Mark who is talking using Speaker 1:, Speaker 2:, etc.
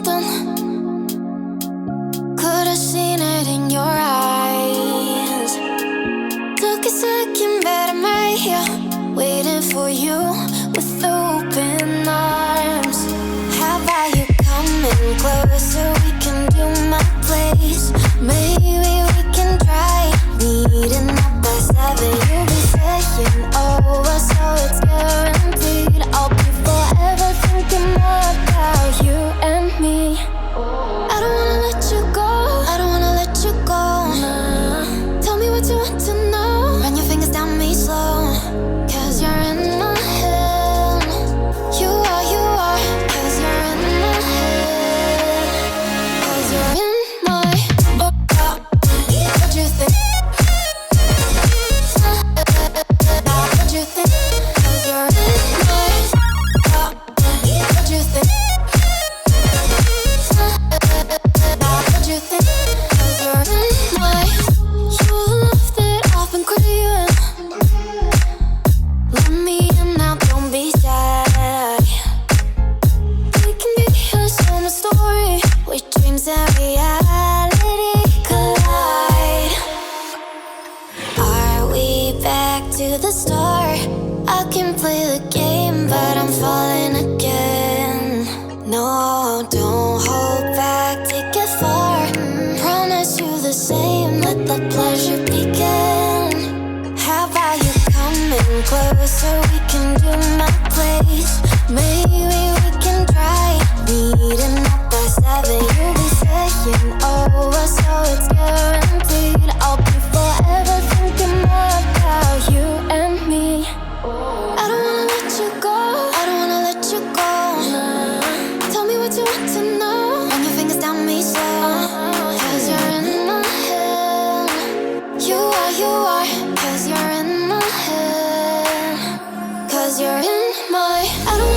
Speaker 1: something. Could've seen it in your eyes. Took a second, but I'm right here, waiting for you with open arms. How about you coming closer? We can do my place. Maybe we can try meeting up by 7. You'll be saying over, so it's guaranteed. I'll be forever thinking more about you and me. I don't wanna let you go, I don't wanna let you go. Nah. Tell me what you want to know. Run your fingers down me slow, 'cause you're in my head. You are, 'cause you're in my head. 'Cause you're in my what you think? What you think? 'Cause you're in my what you think? What you think? 'Cause you're in my your love that I've been craving. Let me in now, don't be shy. We can be a summer story where dreams and reality collide. Are we back to the start? I can play the game, but I'm falling again. No, don't hold back, take it far. Promise you the same, let the pleasure begin. How about you coming closer? We can do my place. Maybe we can try meeting up by 7. You'll be saying over, so it's guaranteed. I'll be forever thinking more about you and me. I don't wanna let you go, I don't wanna let you go. Nah. Tell me what you want to know. Run your fingers down me slow, 'cause you're in my head. You are, 'cause you're in my head. 'Cause you're in my I don't